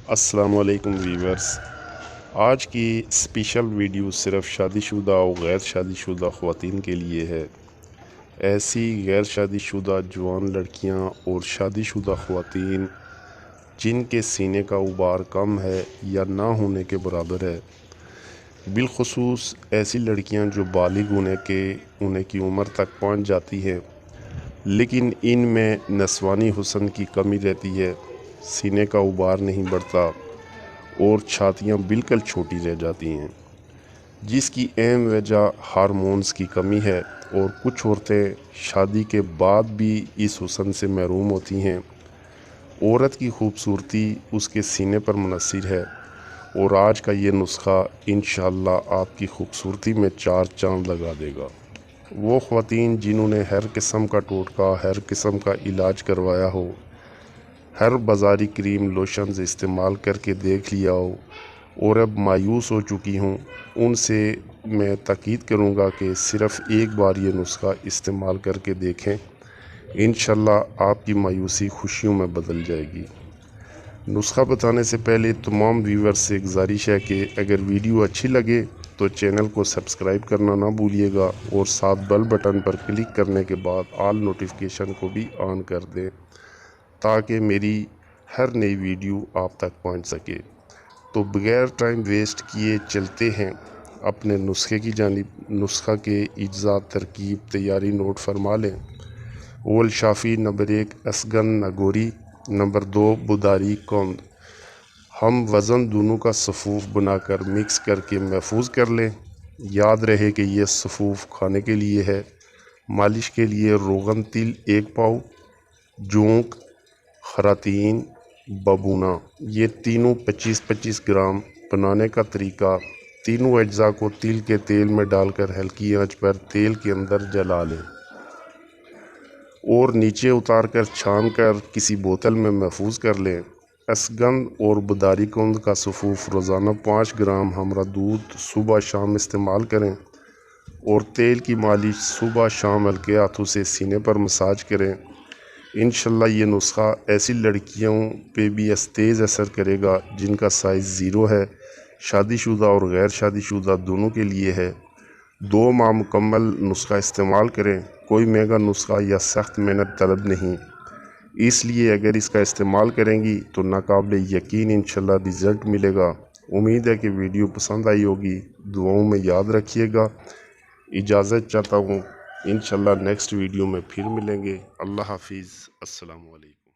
السلام علیکم ویورز، آج کی اسپیشل ویڈیو صرف شادی شدہ اور غیر شادی شدہ خواتین کے لیے ہے۔ ایسی غیر شادی شدہ جوان لڑکیاں اور شادی شدہ خواتین جن کے سینے کا غبار کم ہے یا نہ ہونے کے برابر ہے، بالخصوص ایسی لڑکیاں جو بالغ ہونے کی عمر تک پہنچ جاتی ہیں لیکن ان میں نسوانی حسن کی کمی رہتی ہے، سینے کا غبار نہیں بڑھتا اور چھاتیاں بالکل چھوٹی رہ جاتی ہیں، جس کی اہم وجہ ہارمونز کی کمی ہے۔ اور کچھ عورتیں شادی کے بعد بھی اس حسن سے محروم ہوتی ہیں۔ عورت کی خوبصورتی اس کے سینے پر منحصر ہے، اور آج کا یہ نسخہ انشاءاللہ آپ کی خوبصورتی میں 4 چاند لگا دے گا۔ وہ خواتین جنہوں نے ہر قسم کا ٹوٹکا، ہر قسم کا علاج کروایا ہو، ہر بازاری کریم لوشنز استعمال کر کے دیکھ لیا ہو اور اب مایوس ہو چکی ہوں، ان سے میں تاکید کروں گا کہ صرف ایک بار یہ نسخہ استعمال کر کے دیکھیں، انشاءاللہ آپ کی مایوسی خوشیوں میں بدل جائے گی۔ نسخہ بتانے سے پہلے تمام ویورز سے گزارش ہے کہ اگر ویڈیو اچھی لگے تو چینل کو سبسکرائب کرنا نہ بھولیے گا اور ساتھ بیل بٹن پر کلک کرنے کے بعد آل نوٹیفیکیشن کو بھی آن کر دیں تاکہ میری ہر نئی ویڈیو آپ تک پہنچ سکے۔ تو بغیر ٹائم ویسٹ کیے چلتے ہیں اپنے نسخے کی جانب۔ نسخہ کے اجزاء، ترکیب، تیاری نوٹ فرما لیں۔ اول شافی، نمبر 1 اسگن نگوری، نمبر 2 بداری کوند۔ ہم وزن دونوں کا صفوف بنا کر مکس کر کے محفوظ کر لیں۔ یاد رہے کہ یہ صفوف کھانے کے لیے ہے۔ مالش کے لیے روغن تل 1 پاؤ، جونک، خراطین، ببونا، یہ تینوں 25-25 گرام۔ بنانے کا طریقہ: تینوں اجزاء کو تل کے تیل میں ڈال کر ہلکی آنچ پر تیل کے اندر جلا لیں اور نیچے اتار کر چھان کر کسی بوتل میں محفوظ کر لیں۔ اسگن اور بداری کند کا صفوف روزانہ 5 گرام ہمرا دودھ صبح شام استعمال کریں اور تیل کی مالش صبح شام ہلکے ہاتھوں سے سینے پر مساج کریں۔ انشاءاللہ یہ نسخہ ایسی لڑکیوں پہ بھی تیز اثر کرے گا جن کا سائز 0 ہے۔ شادی شدہ اور غیر شادی شدہ دونوں کے لیے ہے۔ 2 ماہ مکمل نسخہ استعمال کریں۔ کوئی مہنگا نسخہ یا سخت محنت طلب نہیں، اس لیے اگر اس کا استعمال کریں گی تو ناقابل یقین انشاءاللہ رزلٹ ملے گا۔ امید ہے کہ ویڈیو پسند آئی ہوگی۔ دعاؤں میں یاد رکھیے گا۔ اجازت چاہتا ہوں، انشاءاللہ نیکسٹ ویڈیو میں پھر ملیں گے۔ اللہ حافظ، السلام علیکم۔